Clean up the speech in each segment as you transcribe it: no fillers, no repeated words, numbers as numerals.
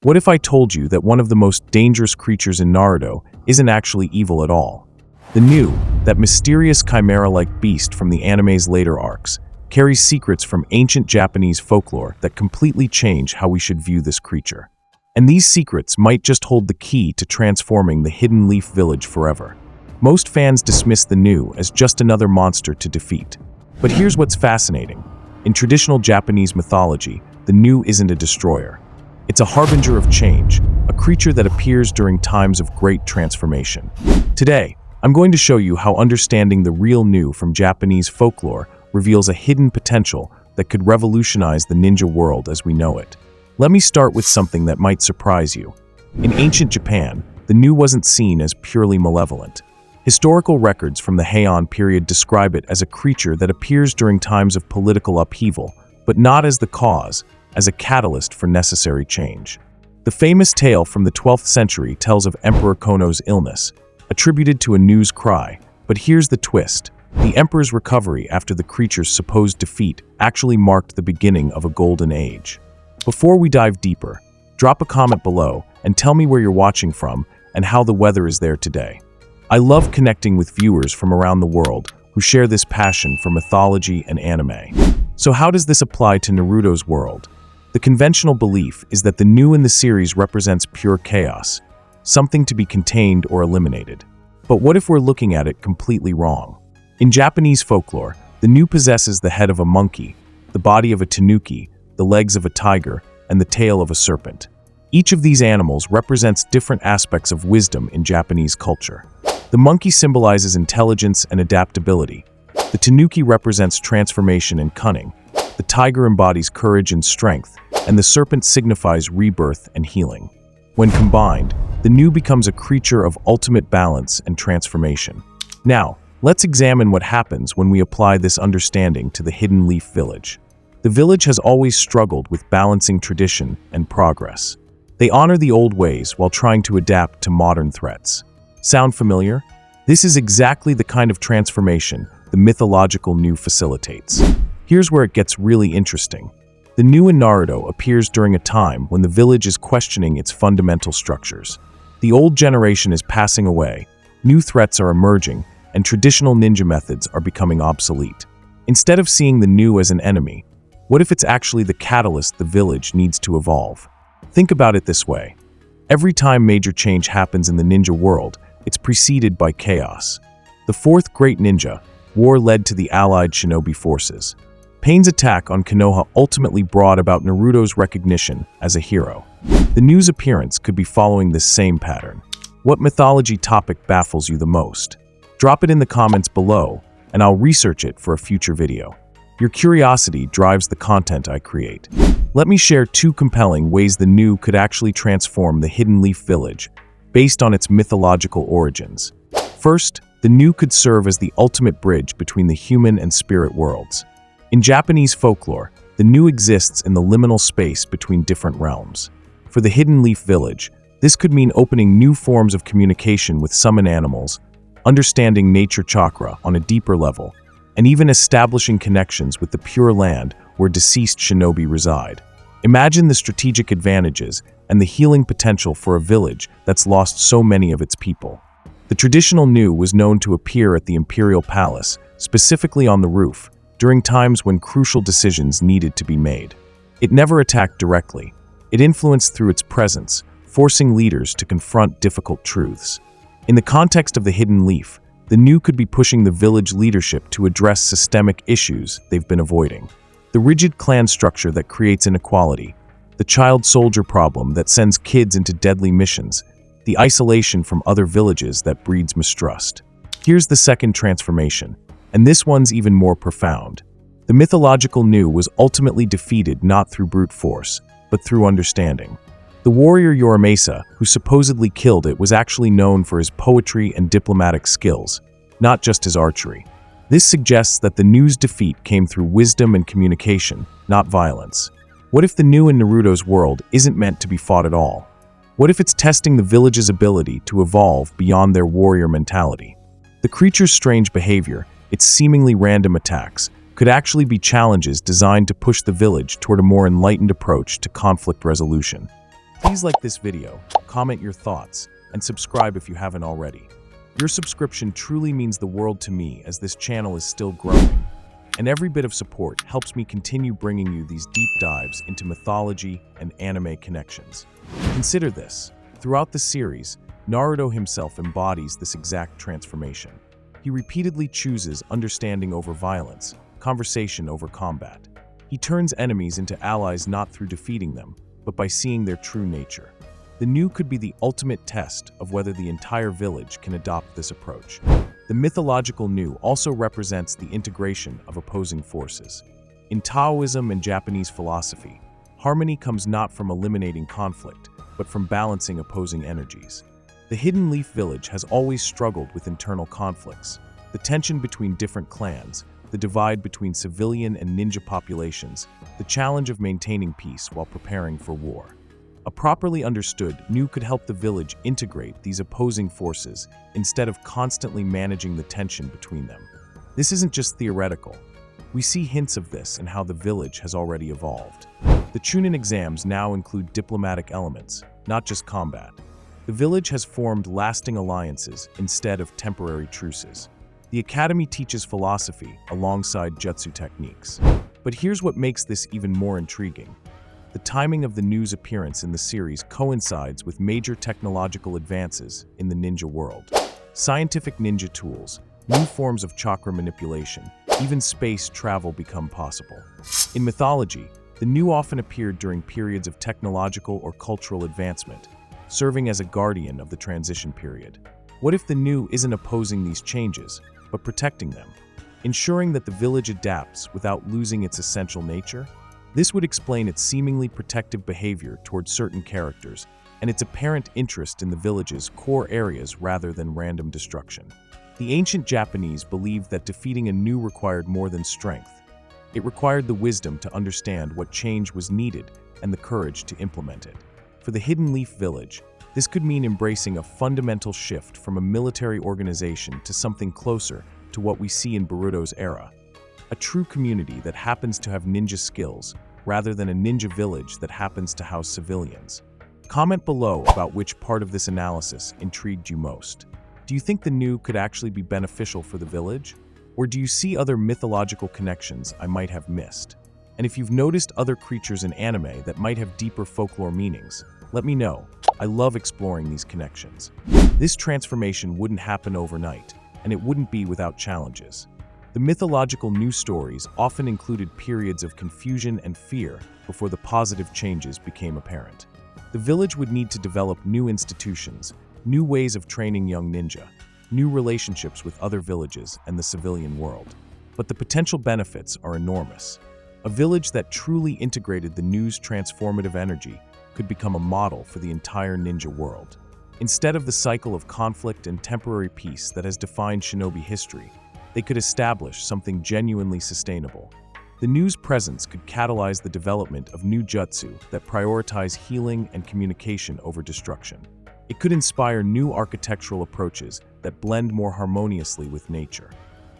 What if I told you that one of the most dangerous creatures in Naruto isn't actually evil at all? The new, that mysterious chimera-like beast from the anime's later arcs, carries secrets from ancient Japanese folklore that completely change how we should view this creature. And these secrets might just hold the key to transforming the Hidden Leaf Village forever. Most fans dismiss the new as just another monster to defeat. But here's what's fascinating. In traditional Japanese mythology, the new isn't a destroyer. It's a harbinger of change, a creature that appears during times of great transformation. Today, I'm going to show you how understanding the real new from Japanese folklore reveals a hidden potential that could revolutionize the ninja world as we know it. Let me start with something that might surprise you. In ancient Japan, the new wasn't seen as purely malevolent. Historical records from the Heian period describe it as a creature that appears during times of political upheaval, but not as the cause, as a catalyst for necessary change. The famous tale from the 12th century tells of Emperor Konoha's illness, attributed to a news cry, but here's the twist. The emperor's recovery after the creature's supposed defeat actually marked the beginning of a golden age. Before we dive deeper, drop a comment below and tell me where you're watching from and how the weather is there today. I love connecting with viewers from around the world who share this passion for mythology and anime. So how does this apply to Naruto's world? The conventional belief is that the new in the series represents pure chaos, something to be contained or eliminated. But what if we're looking at it completely wrong? In Japanese folklore, the new possesses the head of a monkey, the body of a tanuki, the legs of a tiger, and the tail of a serpent. Each of these animals represents different aspects of wisdom in Japanese culture. The monkey symbolizes intelligence and adaptability. The tanuki represents transformation and cunning. The tiger embodies courage and strength, and the serpent signifies rebirth and healing. When combined, the new becomes a creature of ultimate balance and transformation. Now, let's examine what happens when we apply this understanding to the Hidden Leaf Village. The village has always struggled with balancing tradition and progress. They honor the old ways while trying to adapt to modern threats. Sound familiar? This is exactly the kind of transformation the mythological new facilitates. Here's where it gets really interesting. The new in Naruto appears during a time when the village is questioning its fundamental structures. The old generation is passing away, new threats are emerging, and traditional ninja methods are becoming obsolete. Instead of seeing the new as an enemy, what if it's actually the catalyst the village needs to evolve? Think about it this way. Every time major change happens in the ninja world, it's preceded by chaos. The fourth great ninja war led to the allied shinobi forces. Pain's attack on Konoha ultimately brought about Naruto's recognition as a hero. The new's appearance could be following this same pattern. What mythology topic baffles you the most? Drop it in the comments below, and I'll research it for a future video. Your curiosity drives the content I create. Let me share 2 compelling ways the new could actually transform the Hidden Leaf Village, based on its mythological origins. First, the new could serve as the ultimate bridge between the human and spirit worlds. In Japanese folklore, the new exists in the liminal space between different realms. For the Hidden Leaf Village, this could mean opening new forms of communication with summon animals, understanding nature chakra on a deeper level, and even establishing connections with the Pure Land where deceased shinobi reside. Imagine the strategic advantages and the healing potential for a village that's lost so many of its people. The traditional new was known to appear at the Imperial Palace, specifically on the roof, during times when crucial decisions needed to be made. It never attacked directly. It influenced through its presence, forcing leaders to confront difficult truths. In the context of the Hidden Leaf, the new could be pushing the village leadership to address systemic issues they've been avoiding. The rigid clan structure that creates inequality, the child soldier problem that sends kids into deadly missions, the isolation from other villages that breeds mistrust. Here's the second transformation, and this one's even more profound. The mythological new was ultimately defeated not through brute force, but through understanding. The warrior Yoramasa, who supposedly killed it, was actually known for his poetry and diplomatic skills, not just his archery. This suggests that the new's defeat came through wisdom and communication, not violence. What if the new in Naruto's world isn't meant to be fought at all? What if it's testing the village's ability to evolve beyond their warrior mentality? The creature's strange behavior, its seemingly random attacks, could actually be challenges designed to push the village toward a more enlightened approach to conflict resolution. Please like this video, comment your thoughts, and subscribe if you haven't already. Your subscription truly means the world to me, as this channel is still growing, and every bit of support helps me continue bringing you these deep dives into mythology and anime connections. Consider this. Throughout the series, Naruto himself embodies this exact transformation. He repeatedly chooses understanding over violence, conversation over combat. He turns enemies into allies not through defeating them, but by seeing their true nature. The new could be the ultimate test of whether the entire village can adopt this approach. The mythological new also represents the integration of opposing forces. In Taoism and Japanese philosophy, harmony comes not from eliminating conflict, but from balancing opposing energies. The Hidden Leaf Village has always struggled with internal conflicts, the tension between different clans, the divide between civilian and ninja populations, the challenge of maintaining peace while preparing for war. A properly understood new could help the village integrate these opposing forces instead of constantly managing the tension between them. This isn't just theoretical. We see hints of this in how the village has already evolved. The Chunin exams now include diplomatic elements, not just combat. The village has formed lasting alliances instead of temporary truces. The academy teaches philosophy alongside jutsu techniques. But here's what makes this even more intriguing. The timing of the new's appearance in the series coincides with major technological advances in the ninja world. Scientific ninja tools, new forms of chakra manipulation, even space travel become possible. In mythology, the new often appeared during periods of technological or cultural advancement, serving as a guardian of the transition period. What if the new isn't opposing these changes, but protecting them, ensuring that the village adapts without losing its essential nature? This would explain its seemingly protective behavior towards certain characters and its apparent interest in the village's core areas rather than random destruction. The ancient Japanese believed that defeating a new required more than strength. It required the wisdom to understand what change was needed and the courage to implement it. For the Hidden Leaf Village, this could mean embracing a fundamental shift from a military organization to something closer to what we see in Boruto's era. A true community that happens to have ninja skills, rather than a ninja village that happens to house civilians. Comment below about which part of this analysis intrigued you most. Do you think the new could actually be beneficial for the village? Or do you see other mythological connections I might have missed? And if you've noticed other creatures in anime that might have deeper folklore meanings, let me know. I love exploring these connections. This transformation wouldn't happen overnight, and it wouldn't be without challenges. The mythological new stories often included periods of confusion and fear before the positive changes became apparent. The village would need to develop new institutions, new ways of training young ninja, new relationships with other villages and the civilian world. But the potential benefits are enormous. A village that truly integrated the new's transformative energy could become a model for the entire ninja world. Instead of the cycle of conflict and temporary peace that has defined shinobi history, they could establish something genuinely sustainable. The new's presence could catalyze the development of new jutsu that prioritize healing and communication over destruction. It could inspire new architectural approaches that blend more harmoniously with nature.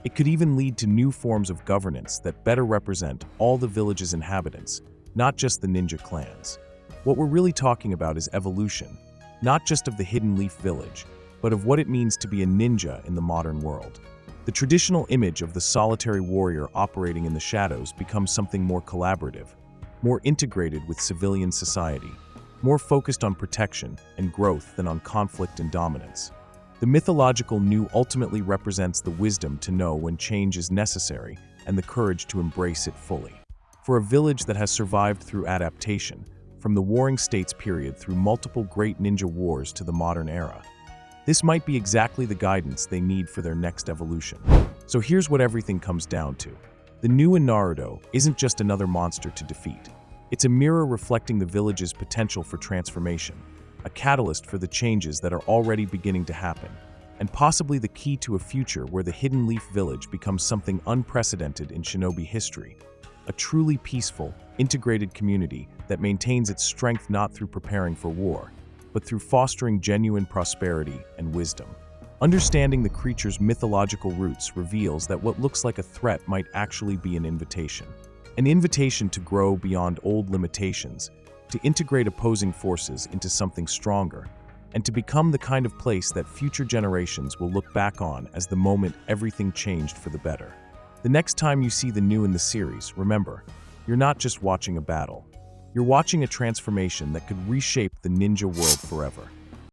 It could even lead to new forms of governance that better represent all the village's inhabitants, not just the ninja clans. What we're really talking about is evolution, not just of the Hidden Leaf Village, but of what it means to be a ninja in the modern world. The traditional image of the solitary warrior operating in the shadows becomes something more collaborative, more integrated with civilian society, more focused on protection and growth than on conflict and dominance. The mythological new ultimately represents the wisdom to know when change is necessary and the courage to embrace it fully. For a village that has survived through adaptation, from the Warring States period through multiple great ninja wars to the modern era, this might be exactly the guidance they need for their next evolution. So here's what everything comes down to. The new in Naruto isn't just another monster to defeat. It's a mirror reflecting the village's potential for transformation, a catalyst for the changes that are already beginning to happen, and possibly the key to a future where the Hidden Leaf Village becomes something unprecedented in shinobi history, a truly peaceful, integrated community that maintains its strength not through preparing for war, but through fostering genuine prosperity and wisdom. Understanding the creature's mythological roots reveals that what looks like a threat might actually be an invitation to grow beyond old limitations, to integrate opposing forces into something stronger, and to become the kind of place that future generations will look back on as the moment everything changed for the better. The next time you see the new in the series, remember, you're not just watching a battle. You're watching a transformation that could reshape the ninja world forever.